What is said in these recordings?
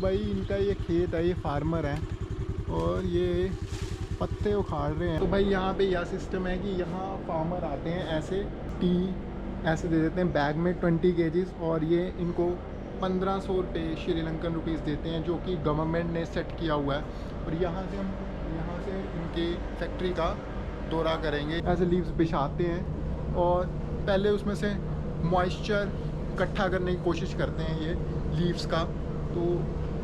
भाई इनका ये खेत है, ये फार्मर है और ये पत्ते उखाड़ रहे हैं। तो भाई यहाँ पे यह सिस्टम है कि यहाँ फार्मर आते हैं, ऐसे टी ऐसे दे देते हैं बैग में 20 kgs, और ये इनको 1500 रुपये श्रीलंकन रुपीज़ देते हैं, जो कि गवर्नमेंट ने सेट किया हुआ है। और यहाँ से इनकी फैक्ट्री का दौरा करेंगे। ऐसे लीव्स बिछाते हैं और पहले उसमें से मॉइस्चर इकट्ठा करने की कोशिश करते हैं ये लीव्स का। तो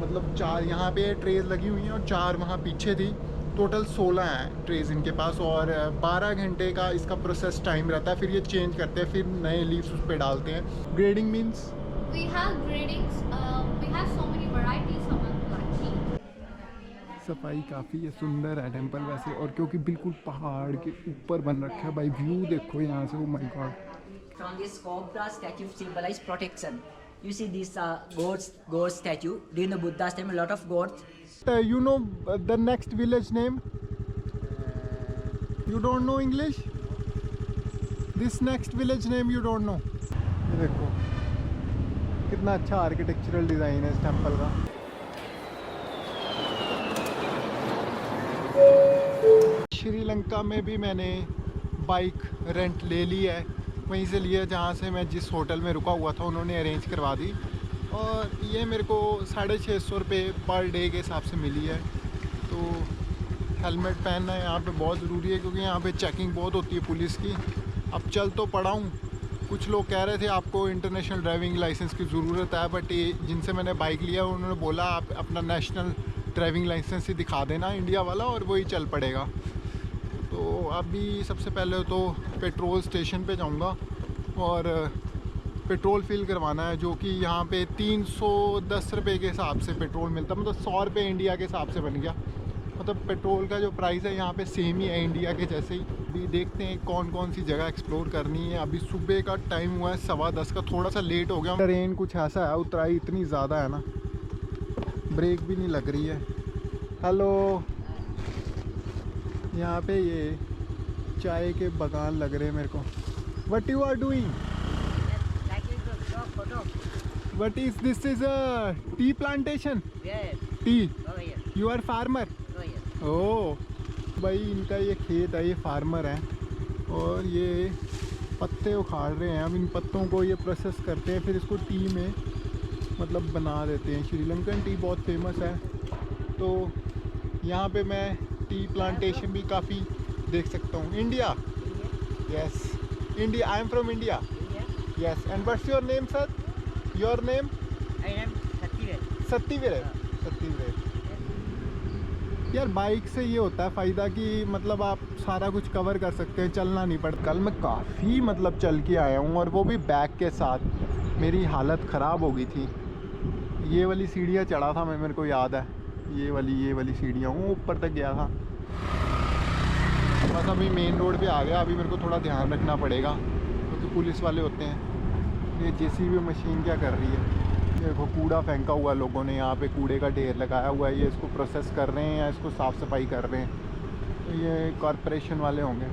मतलब 4 यहाँ पे ट्रेज लगी हुई हैं और 4 वहाँ पीछे थी। टोटल 16 हैं ट्रेज इनके पास, और 12 घंटे का इसका प्रोसेस टाइम रहता है। फिर ये चेंज करते हैं, फिर नए लीव्स उस पर डालते हैं। Grading means We have gradings. We have so many varieties of tea. सफाई काफ़ी है, सुंदर है टेंपल वैसे, और क्योंकि बिल्कुल पहाड़ के ऊपर बन रखा है भाई। व्यू देखो यहाँ से, oh my God. From this cobra statue symbolize protection. You see this god statue during the Buddha's time. A lot of gods. You know the next village name? You don't know English? This next village name you don't know? ये देखो कितना अच्छा architectural design है इस temple का। श्रीलंका में भी मैंने बाइक रेंट ले ली है, वहीं से लिया जहाँ से मैं जिस होटल में रुका हुआ था उन्होंने अरेंज करवा दी, और ये मेरे को 650 रुपये पर डे के हिसाब से मिली है। तो हेलमेट पहनना यहाँ पे बहुत ज़रूरी है, क्योंकि यहाँ पे चेकिंग बहुत होती है पुलिस की। अब चल तो पड़ा हूँ, कुछ लोग कह रहे थे आपको इंटरनेशनल ड्राइविंग लाइसेंस की ज़रूरत है, बट ये जिनसे मैंने बाइक लिया उन्होंने बोला आप अपना नेशनल ड्राइविंग लाइसेंस ही दिखा देना, इंडिया वाला, और वही चल पड़ेगा। तो अभी सबसे पहले तो पेट्रोल स्टेशन पे जाऊंगा और पेट्रोल फिल करवाना है, जो कि यहाँ पे 310 रुपये के हिसाब से पेट्रोल मिलता है। मतलब 100 रुपये इंडिया के हिसाब से बन गया। मतलब पेट्रोल का जो प्राइस है यहाँ पे सेम ही है इंडिया के जैसे ही। अभी देखते हैं कौन कौन सी जगह एक्सप्लोर करनी है। अभी सुबह का टाइम हुआ है 10:15 का, थोड़ा सा लेट हो गया। ट्रेन कुछ ऐसा है, उतराई इतनी ज़्यादा है ना, ब्रेक भी नहीं लग रही है। हेलो, यहाँ पे ये चाय के बागान लग रहे हैं मेरे को। What you are doing? What is this? Is a tea plantation? Tea? You are farmer? Oh भाई इनका ये खेत है, ये फार्मर है और ये पत्ते उखाड़ रहे हैं। अब इन पत्तों को ये प्रोसेस करते हैं, फिर इसको टी में मतलब बना देते हैं। श्रीलंकन टी बहुत फेमस है। तो यहाँ पे मैं टी प्लांटेशन भी काफ़ी देख सकता हूँ। India? Yes, India. I am from India. Yes, and what's your name sir? Your name? I am सत्तीवीर। सत्तीवीर। यार बाइक से ये होता है फ़ायदा कि मतलब आप सारा कुछ कवर कर सकते हैं, चलना नहीं पड़ता। कल मैं काफ़ी मतलब चल के आया हूँ, और वो भी बैग के साथ। मेरी हालत ख़राब हो गई थी। ये वाली सीढ़ियाँ चढ़ा था मैं, मेरे को याद है, ये वाली सीढ़ियाँ हूँ, ऊपर तक गया था। बस अभी मेन रोड पे आ गया। अभी मेरे को थोड़ा ध्यान रखना पड़ेगा, क्योंकि पुलिस वाले होते हैं। ये जेसीबी मशीन क्या कर रही है? देखो कूड़ा फेंका हुआ लोगों ने, यहाँ पे कूड़े का ढेर लगाया हुआ है। ये इसको प्रोसेस कर रहे हैं या इसको साफ़ सफाई कर रहे हैं। तो ये कॉरपोरेशन वाले होंगे।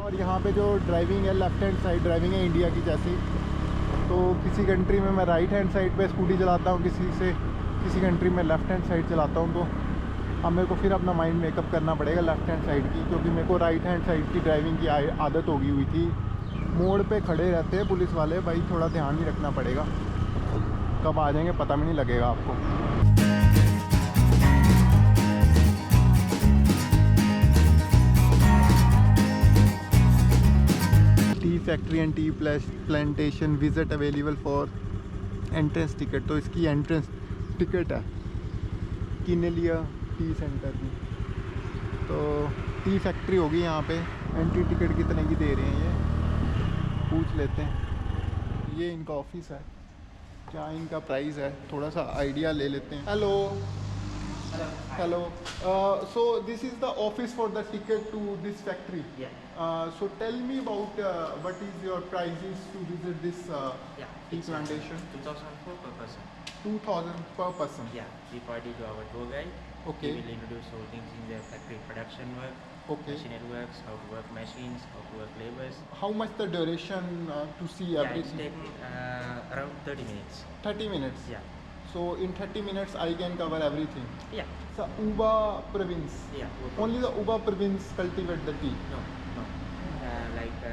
और यहाँ पे जो ड्राइविंग है, लेफ़्ट हैंड साइड ड्राइविंग है इंडिया की जैसी। तो किसी कंट्री में मैं राइट हैंड साइड पे स्कूटी चलाता हूँ, किसी कंट्री में लेफ़्ट हैंड साइड चलाता हूँ। तो अब मेरे को फिर अपना माइंड मेकअप करना पड़ेगा लेफ़्ट हैंड साइड की, क्योंकि मेरे को राइट हैंड साइड की ड्राइविंग की आदत हो गई हुई थी। मोड़ पे खड़े रहते हैं पुलिस वाले भाई, थोड़ा ध्यान ही रखना पड़ेगा। कब आ जाएंगे पता भी नहीं लगेगा आपको। Tea factory and tea plantation visit available for entrance ticket. तो इसकी एंट्रेंस टिकट है किने लिया टी सेंटर की। तो टी फैक्ट्री होगी यहाँ पे। एंट्री टिकट कितने की दे रहे हैं ये पूछ लेते हैं। ये इनका ऑफिस है, क्या इनका प्राइस है थोड़ा सा आइडिया ले लेते हैं। Hello hello, so this is the office for the ticket to this factory. So tell me about what is your prices to visit this tea plantation? 2004 per person. 2000 per person? Yeah, we party to our tour guide. Okay. He will introduce all things in the factory production work, Okay. machinery works, how to work machines, how to work labors. How much the duration to see Yeah, it's everything? taking around 30 minutes. 30 minutes? Yeah. So in 30 minutes I can cover everything. Yeah. So Uba province. Yeah. Only the Uba province cultivate the tea. No. Like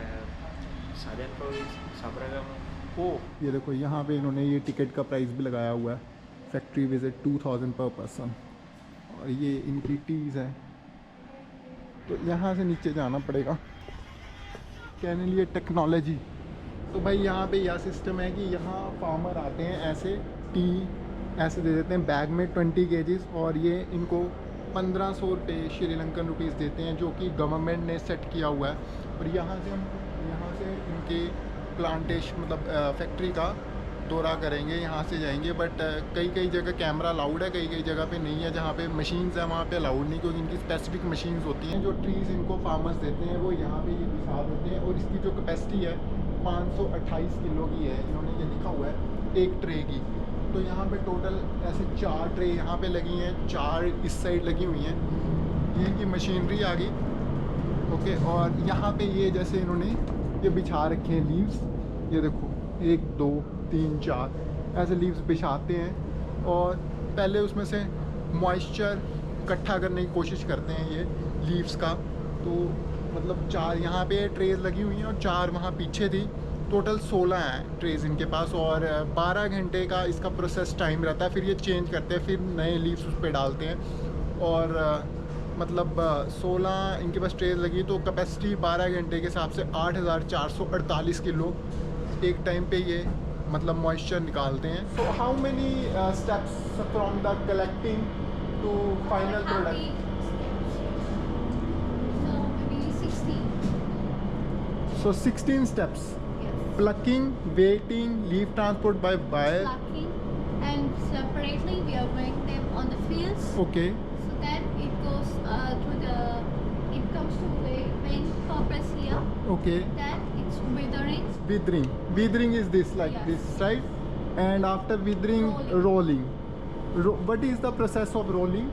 southern province, Sabragamu. ओ ये देखो यहाँ पे इन्होंने ये ticket का price भी लगाया हुआ है, फैक्ट्री विजिट 2000 पर पर्सन, और ये इनकी टीज़ है। तो यहाँ से नीचे जाना पड़ेगा, कहने लिए टेक्नोलॉजी। तो भाई यहाँ पे यह सिस्टम है कि यहाँ फार्मर आते हैं, ऐसे टी ऐसे दे देते हैं बैग में 20 केजीज, और ये इनको 1500 रुपये श्रीलंकन रुपीज़ देते हैं, जो कि गवर्नमेंट ने सेट किया हुआ है। और यहाँ से इनके प्लांटेशन मतलब फैक्ट्री का दौरा करेंगे, यहाँ से जाएंगे। बट कई जगह कैमरा अलाउड है, कई जगह पे नहीं है। जहाँ पे मशीन्स है वहाँ पे अलाउड नहीं, क्योंकि इनकी स्पेसिफिक मशीन्स होती हैं। जो ट्रीज़ इनको फार्मर्स देते हैं वो यहाँ पे ये बिछा देते हैं, और इसकी जो कैपेसिटी है 528 किलो की है, इन्होंने ये लिखा हुआ है एक ट्रे की। तो यहाँ पे टोटल ऐसे 4 ट्रे यहाँ पे लगी हैं, 4 इस साइड लगी हुई हैं। ये इनकी मशीनरी आ गई, ओके। और यहाँ पे ये जैसे इन्होंने ये बिछा रखे हैं लीव्स, ये देखो 1 2 3 4 ऐसे लीव्स बिछाते हैं, और पहले उसमें से मॉइस्चर इकट्ठा करने की कोशिश करते हैं ये लीव्स का। तो मतलब 4 यहाँ पे ट्रेज लगी हुई हैं और 4 वहाँ पीछे थी, टोटल 16 हैं ट्रेज इनके पास। और 12 घंटे का इसका प्रोसेस टाइम रहता है, फिर ये चेंज करते हैं, फिर नए लीव्स उस पर डालते हैं। और मतलब 16 इनके पास ट्रेज लगी, तो कैपेसिटी 12 घंटे के हिसाब से 8448 किलो एक टाइम पे ये मतलब मॉइस्चर निकालते हैं। So how many steps from the collecting to final product? So maybe 16. So 16 steps: Yes. plucking, weighting, leaf transport by wire. Plucking, and separately we are weighing them on the fields. Okay. So then it goes it comes to weighing purpose here. Okay. Then it's withering. Withering is this, like Yes. this, right? And after withering, rolling. What is the process of rolling?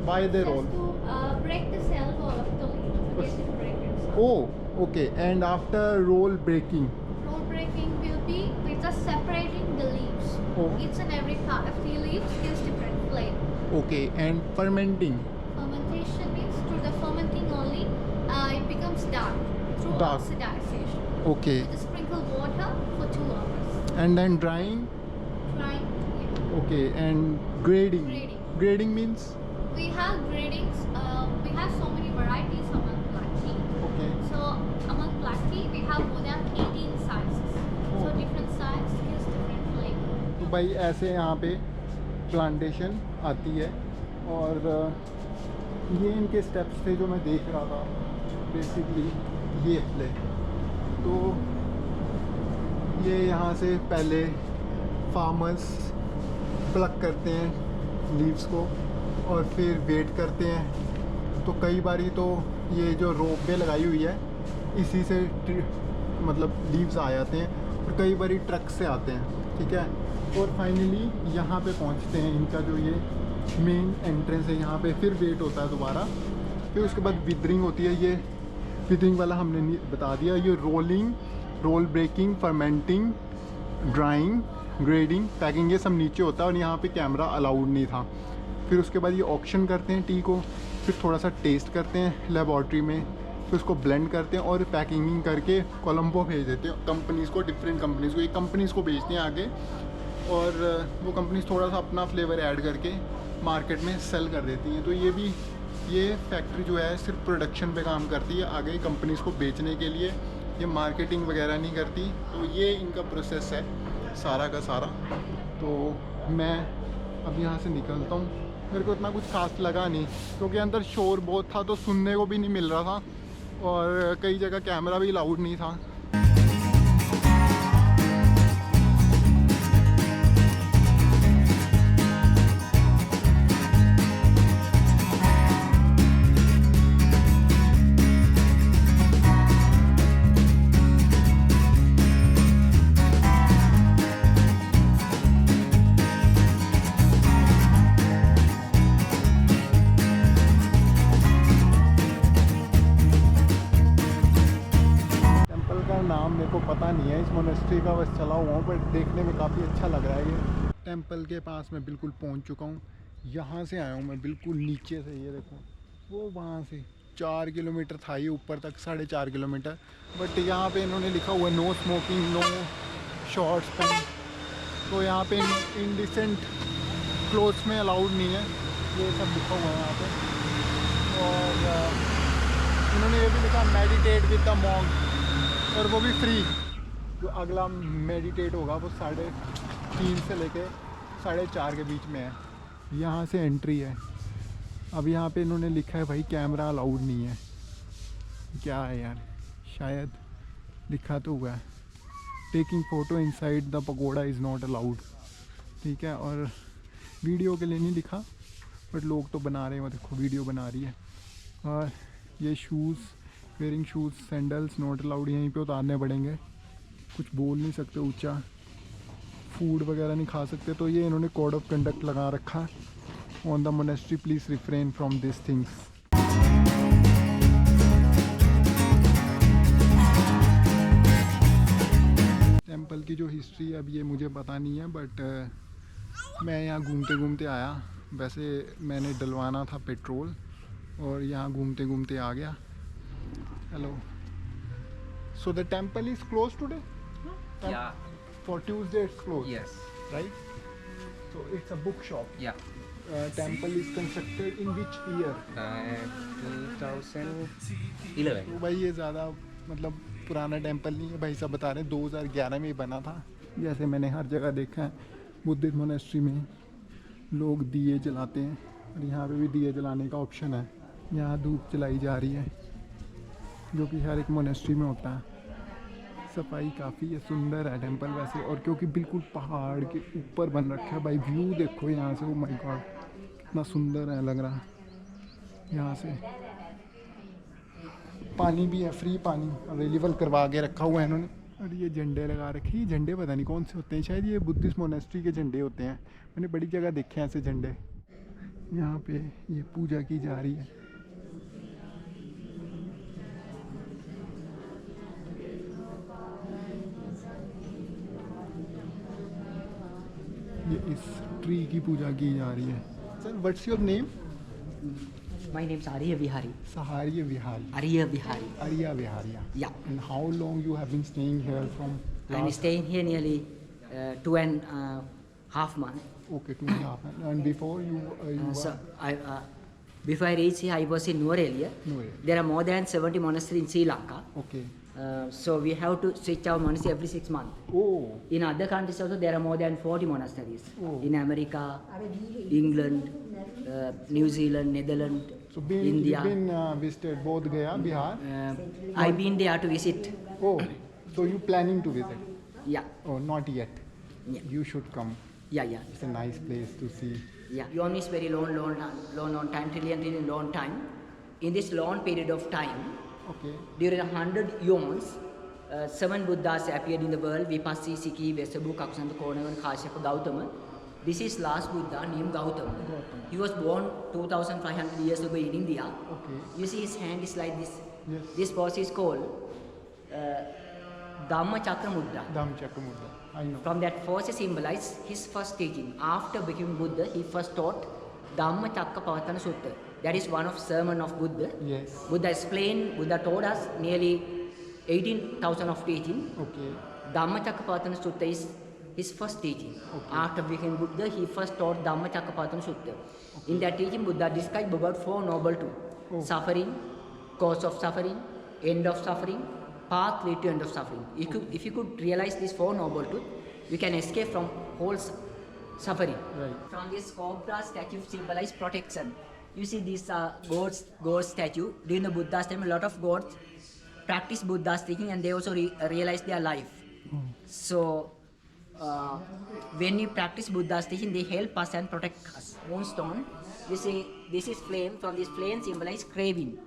Why they roll? Just to break the cell wall of the leaf to get the fragrance. Oh, okay. And after roll breaking. Roll breaking will be with just separating the leaves. Oh. Each and every part of the leaves gives different flavor. Okay. And fermenting. Fermentation means through the fermenting only, it becomes dark through Dark. oxidization. Okay. Just sprinkle water for 2 hours. And then drying. Drying. Yeah. Okay. And grading. Grading. Grading means. We have gradings. We have so many varieties among black tea. Okay. So among black tea, we have more than 18 sizes. So Oh. different size gives different flavor. तो भाई ऐसे यहाँ पे plantation आती है, और ये इनके स्टेप्स थे जो मैं देख रहा था बेसिकली ये प्ले। तो ये यहाँ से पहले फार्मर्स प्लक करते हैं लीव्स को, और फिर वेट करते हैं। तो कई बारी तो ये जो रोप पे लगाई हुई है इसी से मतलब लीव्स आ जाते हैं, और कई बारी ट्रक से आते हैं, ठीक है। और फाइनली यहाँ पे पहुँचते हैं, इनका जो ये मेन एंट्रेंस है यहाँ पे, फिर वेट होता है दोबारा, फिर उसके बाद विदरिंग होती है। ये विदरिंग वाला हमने बता दिया। ये rolling, roll breaking, fermenting, drying, grading, packing, ये सब नीचे होता है, और यहाँ पे कैमरा अलाउड नहीं था। फिर उसके बाद ये ऑक्शन करते हैं टी को, फिर थोड़ा सा टेस्ट करते हैं लेबॉर्ट्री में, फिर उसको ब्लेंड करते हैं और पैकिंग करके कोलंबो भेज देते हैं कंपनीज़ को, डिफरेंट कंपनीज़ को। ये कंपनीज़ को भेजते हैं आगे, और वो कंपनीज़ थोड़ा सा अपना फ्लेवर ऐड करके मार्केट में सेल कर देती हैं। तो ये फैक्ट्री जो है सिर्फ प्रोडक्शन पे काम करती है, आगे कंपनीज़ को बेचने के लिए। ये मार्केटिंग वगैरह नहीं करती। तो ये इनका प्रोसेस है सारा का सारा। तो मैं अब यहाँ से निकलता हूँ। मेरे को इतना कुछ खास लगा नहीं, क्योंकि अंदर शोर बहुत था तो सुनने को भी नहीं मिल रहा था, और कई जगह कैमरा भी अलाउड नहीं था। नाम मेरे को पता नहीं है इस मोनेस्ट्री का, बस चला हुआ हूँ, बट देखने में काफ़ी अच्छा लग रहा है ये। टेंपल के पास मैं बिल्कुल पहुंच चुका हूँ। यहाँ से आया हूँ मैं बिल्कुल नीचे से, ये देखो वो वहाँ से 4 किलोमीटर था ये ऊपर तक, 4.5 किलोमीटर। बट यहाँ पे इन्होंने लिखा हुआ है no smoking, no shorts pants, तो यहाँ पे इंडिसेंट क्लोथ्स में अलाउड नहीं है, ये सब लिखा हुआ है यहाँ पे। और इन्होंने ये भी लिखा मेडिटेट विद द मॉन्क, और वो भी फ्री। जो अगला मेडिटेट होगा वो 3:30 से लेके 4:30 के बीच में है। यहाँ से एंट्री है। अब यहाँ पे इन्होंने लिखा है भाई कैमरा अलाउड नहीं है, क्या है यार, शायद लिखा तो हुआ है taking photo inside the pagoda is not allowed, ठीक है। और वीडियो के लिए नहीं लिखा, बट लोग तो बना रहे हैं, वो देखो वीडियो बना रही है। और ये shoes, wearing shoes sandals not allowed, यहीं पे उतारने पड़ेंगे, कुछ बोल नहीं सकते ऊंचा, फूड वगैरह नहीं खा सकते। तो ये इन्होंने कोड ऑफ कंडक्ट लगा रखा, on the monastery please refrain from this things. Temple की जो हिस्ट्री है अब ये मुझे पता नहीं है, बट मैं यहाँ घूमते घूमते आया। वैसे मैंने डलवाना था पेट्रोल और यहाँ घूमते घूमते आ गया। Hello, so the temple is close today? Yeah. For Tuesday it's closed. Yes. Right? So it's a bookshop. Yeah. Temple is constructed in which year? 2011. तो भाई ये ज़्यादा मतलब पुराना टेंपल नहीं है, भाई सब बता रहे हैं 2011 में ही बना था। जैसे मैंने हर जगह देखा है बुद्धिस्ट मोनेस्ट्री में लोग दिए जलाते हैं, और यहाँ पे भी दिए जलाने का ऑप्शन है। यहाँ धूप जलाई जा रही है, जो कि हर एक मोनेस्ट्री में होता है। सफाई काफ़ी है, सुंदर है टेंपल वैसे, और क्योंकि बिल्कुल पहाड़ के ऊपर बन रखा है भाई, व्यू देखो यहाँ से, ओ माय गॉड कितना सुंदर है लग रहा। यहाँ से पानी भी है, फ्री पानी अवेलेबल करवा के रखा हुआ है इन्होंने। और ये झंडे लगा रखे, ये झंडे पता नहीं कौन से होते हैं, शायद ये बुद्धिस्ट मोनेस्ट्री के झंडे होते हैं, मैंने बड़ी जगह देखे हैं ऐसे झंडे। यहाँ पे ये पूजा की जा रही है। ये इस ट्री की पूजा की जा रही है। Sir what's your name? My name is Arya Vihari. Saharya Vihari. Arya Vihari. Arya Vihari. Yeah. And how long you have been staying here from? I'm staying here nearly 2.5 months. Okay, 2.5. And before you So before I reached here, I was in Nuwara area. Nuwara. There are more than 70 monasteries in Sri Lanka. Okay. So we have to switch our monastery every 6 months. Oh. In other countries also there are more than 40 monasteries. Oh. In America, England, New Zealand, Netherlands, So India. you've been visited both Gaya, Bihar. I've been there to visit. Oh, so you planning to visit? Yeah, Oh, not yet. yeah, You should come. yeah. It's a nice place to see. Yeah, Yom is very long time, really long time. In this long period of time, Okay. during 100 Yoms, 7 Buddhas appeared in the world: Vipassi, Sikhi, Vesabu, Kakusanta, Konavan, Kashyapa, Gautama. This is last Buddha named Gautama. Gautama. He was born 2500 years ago in India. Okay. You see his hand is like this. Yes. This pose is called Dhammacakramudra. Dhammacakramudra. I know. From that pose symbolize his first teaching. After becoming Buddha, he first taught Dhammacakkappavattana Sutta. That is one of sermon of Buddha. Yes. Buddha told us nearly 18,000 of teaching. Okay. Dhammacakkappavattana Sutta is his first teaching. Okay. After becoming Buddha, he first taught Dhammacakkappavattana Sutta. In that teaching, Buddha described about 4 noble truths: Oh. suffering, cause of suffering, end of suffering, path lead to end of suffering. If you could realize these 4 noble truths, you can escape from whole suffering. Right. From this cobra statue symbolize protection. You see this god statue. During the Buddha's time, a lot of gods practice Buddha's teaching, and they also realize their life. So when we practice Buddha's teaching, they help us and protect us. Moonstone, you see, this is flame. From this flame symbolize craving.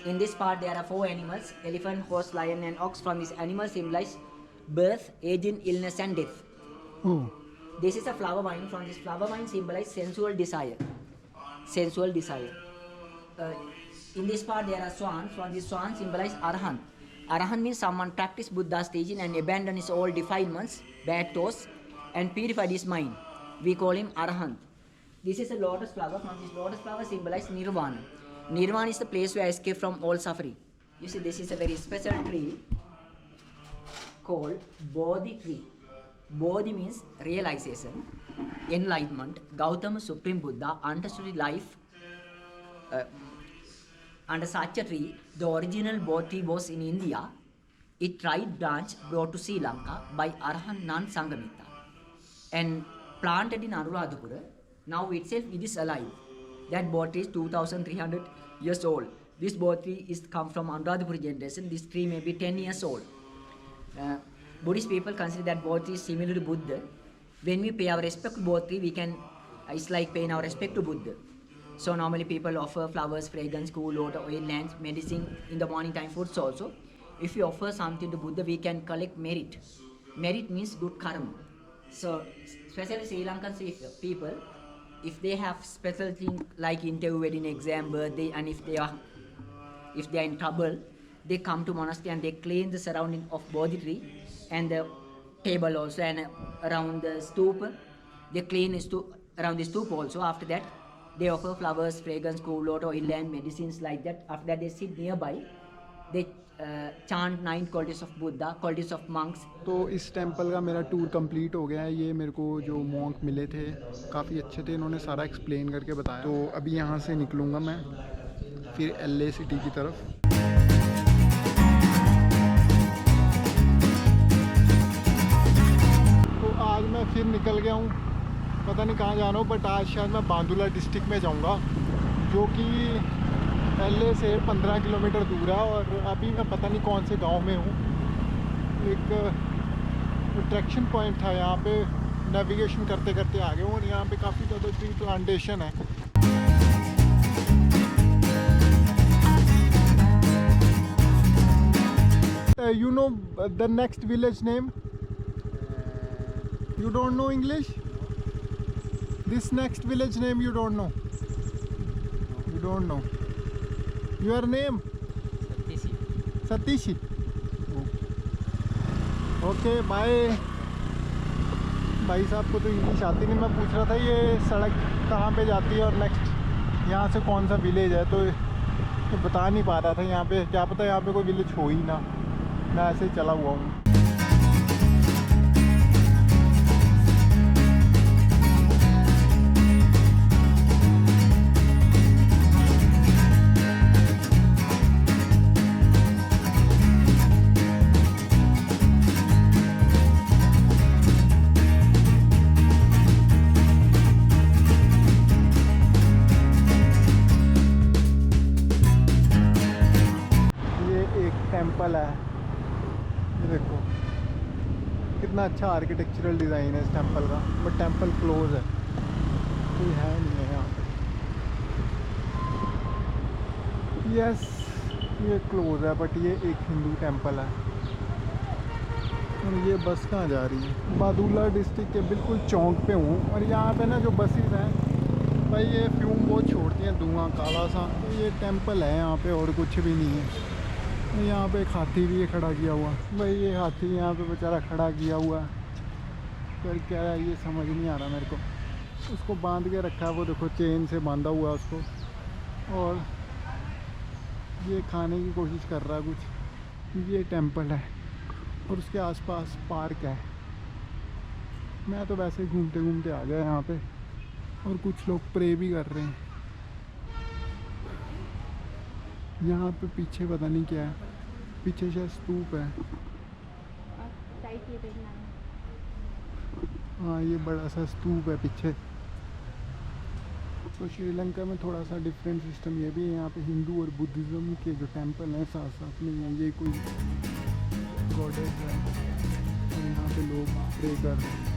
In this part there are 4 animals: elephant, horse, lion and ox. From this animal symbolize birth, aging, illness and death. Oh. This is a flower vine. From this flower vine symbolize sensual desire. Sensual desire. In this part there are swans. From this swan symbolize Arahant. Arahant means someone practice Buddha's teaching and abandon his all defilements, bad thoughts, and purified his mind. We call him Arahant. This is a lotus flower. From this lotus flower symbolizes Nirvana. Nirvana is the place where I escape from all suffering. You see, this is a very special tree called Bodhi tree. Bodhi means realization, enlightenment. Gautama, Supreme Buddha, understood life under such a tree. The original Bodhi tree was in India. It tried branch brought to Sri Lanka by Arahant Nan Sanghamitta and planted in Anuradhapura. Now itself it is alive. That Bodhi tree is 2,300 years old. This Bodhi tree is come from Anuradhapura generation. This tree may be 10 years old. Buddhist people consider that Bodhi tree is similar to Buddha. When we pay our respect to Bodhi tree, we can, it's like paying our respect to Buddha. So normally people offer flowers, fragrance, cool water, oil, lamps, medicine in the morning time foods also. If we offer something to Buddha, we can collect merit. Merit means good karma. So especially Sri Lankan people, if they have special thing like interview, wedding, exam, birthday, and if they are in trouble, they come to monastery and they clean the surrounding of Bodhi tree and the table also, and around the stupa, they clean around the stupa also. After that, they offer flowers, fragrance, cool water, oil lamp, medicines like that. After that, they sit nearby. They chant 9 qualities of Buddha, qualities of monks. तो इस temple का मेरा tour complete हो गया है। ये मेरे को जो मॉन्क मिले थे काफ़ी अच्छे थे, इन्होंने सारा एक्सप्लेन करके बताया। तो अभी यहाँ से निकलूँगा मैं फिर LA सिटी की तरफ। तो आज मैं फिर निकल गया हूँ, पता नहीं कहाँ जा रहा हूँ, बट आज शायद मैं बांदुला डिस्ट्रिक्ट में जाऊँगा, जो कि LA से 15 किलोमीटर दूर है। और अभी मैं पता नहीं कौन से गांव में हूँ। एक अट्रैक्शन पॉइंट था, यहाँ पे नेविगेशन करते करते आ गए हूँ और यहाँ पे काफ़ी ज़्यादा ट्री प्लांटेशन है। You know the next village name? You don't know English? This next village name you don't know? You don't know. Your name? Satishi. Okay bye. भाई साहब को तो इंग्लिश आती नहीं। मैं पूछ रहा था ये सड़क कहाँ पे जाती है और नेक्स्ट यहाँ से कौन सा विलेज है, तो ये बता नहीं पा रहा था। यहाँ पे क्या पता यहाँ पे कोई विलेज हो ही ना, मैं ऐसे ही चला हुआ हूँ। टेंपल है, ये देखो कितना अच्छा आर्किटेक्चरल डिज़ाइन है इस टेंपल का, बट टेंपल क्लोज है, कोई है नहीं है यहाँ पे। यस ये क्लोज है, बट ये एक हिंदू टेंपल है। और ये बस कहाँ जा रही है? बादुला डिस्ट्रिक्ट के बिल्कुल चौक पे हूँ और यहाँ पे ना जो बसेस हैं भाई ये फ्यूम बहुत छोड़ती हैं, धुआं काला सा। तो ये टेंपल है यहाँ पे और कुछ भी नहीं है। यहाँ पे एक हाथी भी है खड़ा किया हुआ। भाई ये हाथी यहाँ पे बेचारा खड़ा किया हुआ है, पर क्या है ये समझ नहीं आ रहा मेरे को। उसको बांध के रखा है, वो देखो चेन से बांधा हुआ है उसको, और ये खाने की कोशिश कर रहा है कुछ। ये टेंपल है और उसके आसपास पार्क है। मैं तो वैसे ही घूमते घूमते आ गया यहाँ पे, और कुछ लोग प्रे भी कर रहे हैं। यहाँ पे पीछे पता नहीं क्या है, पीछे शायद स्तूप है। हाँ ये बड़ा सा स्तूप है पीछे। तो श्रीलंका में थोड़ा सा डिफरेंट सिस्टम ये भी है, यहाँ पे हिंदू और बुद्धिज़्म के जो टेंपल हैं साथ साथ में है। ये कोई गॉडेस है और यहाँ पे लोग प्रे कर रहे हैं।